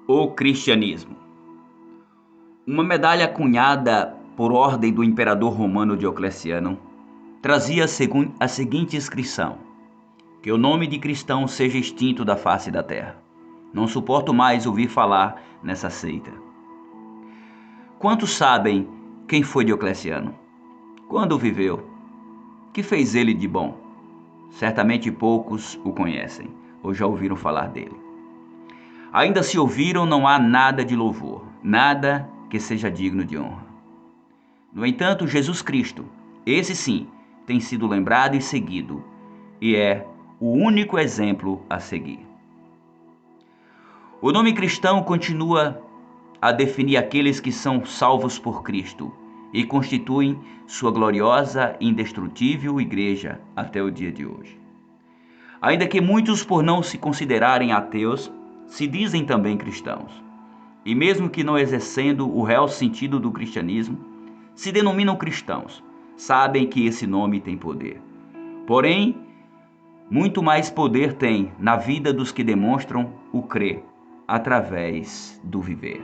O cristianismo. Uma medalha cunhada por ordem do imperador romano Diocleciano trazia a seguinte inscrição: que o nome de cristão seja extinto da face da terra. Não suporto mais ouvir falar nessa seita. Quantos sabem quem foi Diocleciano? Quando viveu? Que fez ele de bom? Certamente poucos o conhecem ou já ouviram falar dele. Ainda se ouviram, não há nada de louvor, nada que seja digno de honra. No entanto, Jesus Cristo, esse sim, tem sido lembrado e seguido, e é o único exemplo a seguir. O nome cristão continua a definir aqueles que são salvos por Cristo e constituem sua gloriosa e indestrutível igreja até o dia de hoje. Ainda que muitos, por não se considerarem ateus, se dizem também cristãos, e mesmo que não exercendo o real sentido do cristianismo, se denominam cristãos, sabem que esse nome tem poder. Porém, muito mais poder tem na vida dos que demonstram o crer através do viver.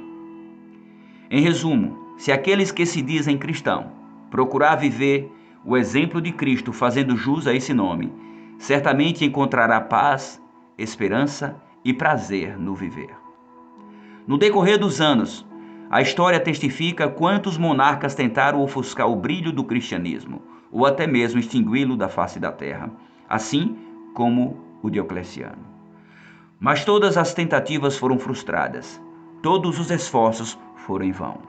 Em resumo, se aqueles que se dizem cristão procurar viver o exemplo de Cristo fazendo jus a esse nome, certamente encontrará paz, esperança e prazer no viver. No decorrer dos anos, a história testifica quantos monarcas tentaram ofuscar o brilho do cristianismo, ou até mesmo extingui-lo da face da terra, assim como o Diocleciano. Mas todas as tentativas foram frustradas, todos os esforços foram em vão.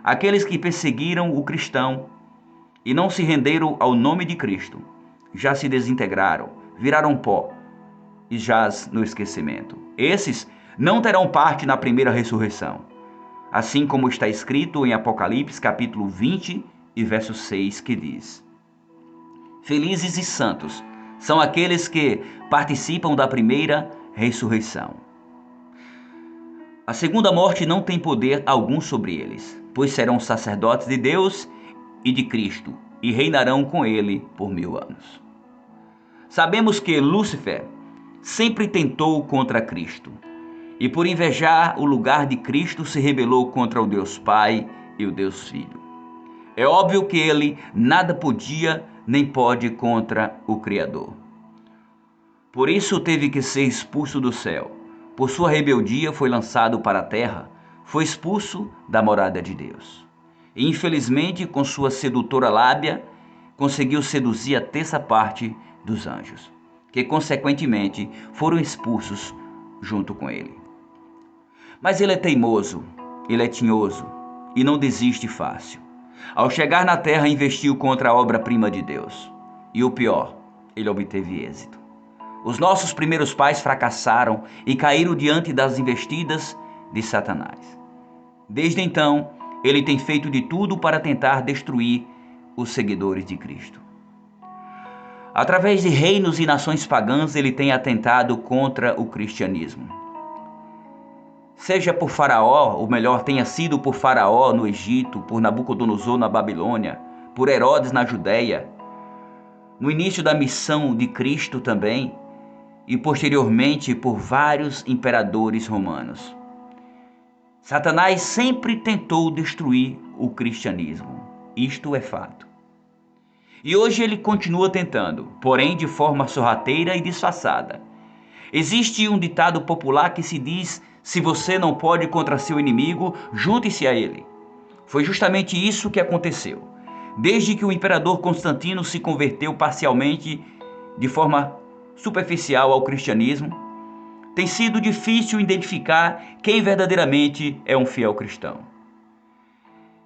Aqueles que perseguiram o cristão e não se renderam ao nome de Cristo, já se desintegraram, viraram pó e jaz no esquecimento. Esses não terão parte na primeira ressurreição, assim como está escrito em Apocalipse capítulo 20 e verso 6, que diz: Felizes e santos são aqueles que participam da primeira ressurreição. A segunda morte não tem poder algum sobre eles, pois serão sacerdotes de Deus e de Cristo e reinarão com ele por 1000 anos. Sabemos que Lúcifer sempre tentou contra Cristo, e por invejar o lugar de Cristo se rebelou contra o Deus Pai e o Deus Filho. É óbvio que ele nada podia nem pode contra o Criador. Por isso teve que ser expulso do céu. Por sua rebeldia foi lançado para a terra, foi expulso da morada de Deus. E infelizmente, com sua sedutora lábia, conseguiu seduzir a terça parte dos anjos, que consequentemente foram expulsos junto com ele. Mas ele é teimoso, ele é tinhoso e não desiste fácil. Ao chegar na terra, investiu contra a obra-prima de Deus. E o pior, ele obteve êxito. Os nossos primeiros pais fracassaram e caíram diante das investidas de Satanás. Desde então, ele tem feito de tudo para tentar destruir os seguidores de Cristo. Através de reinos e nações pagãs, ele tem atentado contra o cristianismo. Seja por Faraó, ou melhor, tenha sido por Faraó no Egito, por Nabucodonosor na Babilônia, por Herodes na Judéia, no início da missão de Cristo também, e posteriormente por vários imperadores romanos. Satanás sempre tentou destruir o cristianismo, isto é fato. E hoje ele continua tentando, porém de forma sorrateira e disfarçada. Existe um ditado popular que se diz: se você não pode contra seu inimigo, junte-se a ele. Foi justamente isso que aconteceu. Desde que o imperador Constantino se converteu parcialmente, de forma superficial, ao cristianismo, tem sido difícil identificar quem verdadeiramente é um fiel cristão.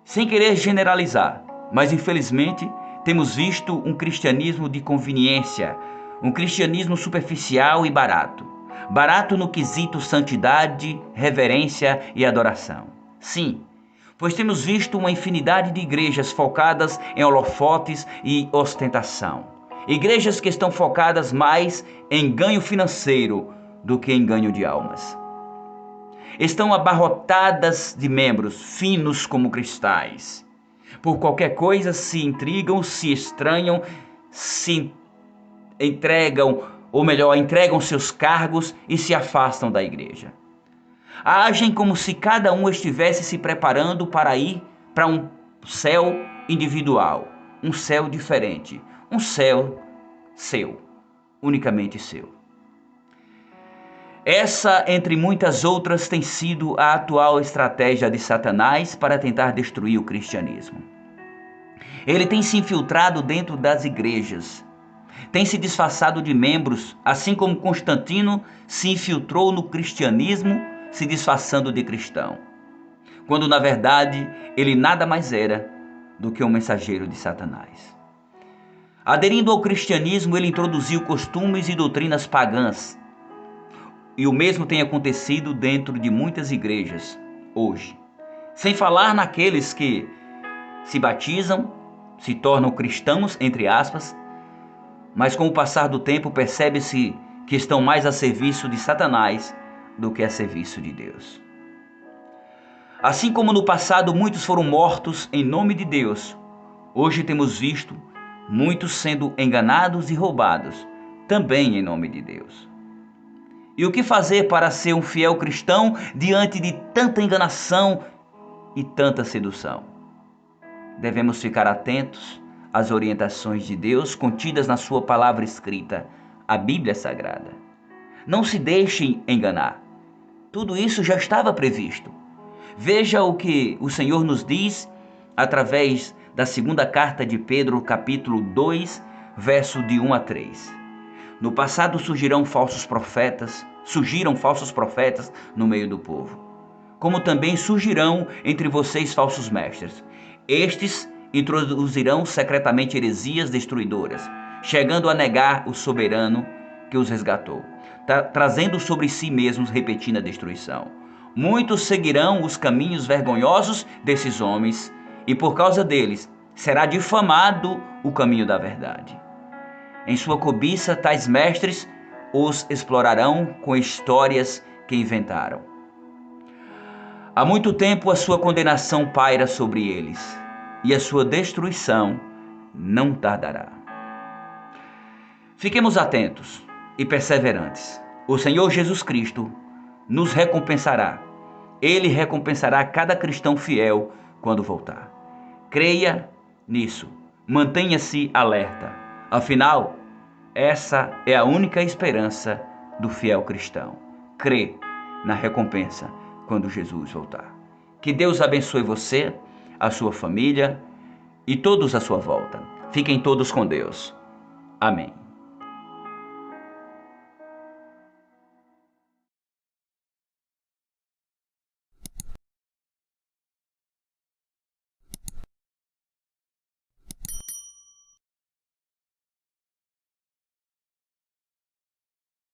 Sem querer generalizar, mas infelizmente temos visto um cristianismo de conveniência, um cristianismo superficial e barato. Barato no quesito santidade, reverência e adoração. Sim, pois temos visto uma infinidade de igrejas focadas em holofotes e ostentação. Igrejas que estão focadas mais em ganho financeiro do que em ganho de almas. Estão abarrotadas de membros finos como cristais. Por qualquer coisa se intrigam, se estranham, se entregam, ou melhor, entregam seus cargos e se afastam da igreja. Agem como se cada um estivesse se preparando para ir para um céu individual, um céu diferente, um céu seu, unicamente seu. Essa, entre muitas outras, tem sido a atual estratégia de Satanás para tentar destruir o cristianismo. Ele tem se infiltrado dentro das igrejas, tem se disfarçado de membros, assim como Constantino se infiltrou no cristianismo, se disfarçando de cristão, quando na verdade ele nada mais era do que um mensageiro de Satanás. Aderindo ao cristianismo, ele introduziu costumes e doutrinas pagãs, e o mesmo tem acontecido dentro de muitas igrejas hoje. Sem falar naqueles que se batizam, se tornam cristãos, entre aspas, mas com o passar do tempo percebe-se que estão mais a serviço de Satanás do que a serviço de Deus. Assim como no passado muitos foram mortos em nome de Deus, hoje temos visto muitos sendo enganados e roubados, também em nome de Deus. E o que fazer para ser um fiel cristão diante de tanta enganação e tanta sedução? Devemos ficar atentos às orientações de Deus contidas na sua palavra escrita, a Bíblia Sagrada. Não se deixem enganar. Tudo isso já estava previsto. Veja o que o Senhor nos diz através da segunda carta de Pedro, capítulo 2, verso de 1 a 3. No passado surgiram falsos profetas no meio do povo, como também surgirão entre vocês falsos mestres. Estes introduzirão secretamente heresias destruidoras, chegando a negar o soberano que os resgatou, trazendo sobre si mesmos repentina destruição. Muitos seguirão os caminhos vergonhosos desses homens, e por causa deles será difamado o caminho da verdade. Em sua cobiça, tais mestres os explorarão com histórias que inventaram. Há muito tempo a sua condenação paira sobre eles, e a sua destruição não tardará. Fiquemos atentos e perseverantes. O Senhor Jesus Cristo nos recompensará. Ele recompensará cada cristão fiel quando voltar. Creia nisso. Mantenha-se alerta. Afinal, essa é a única esperança do fiel cristão. Crê na recompensa quando Jesus voltar. Que Deus abençoe você, a sua família e todos à sua volta. Fiquem todos com Deus. Amém.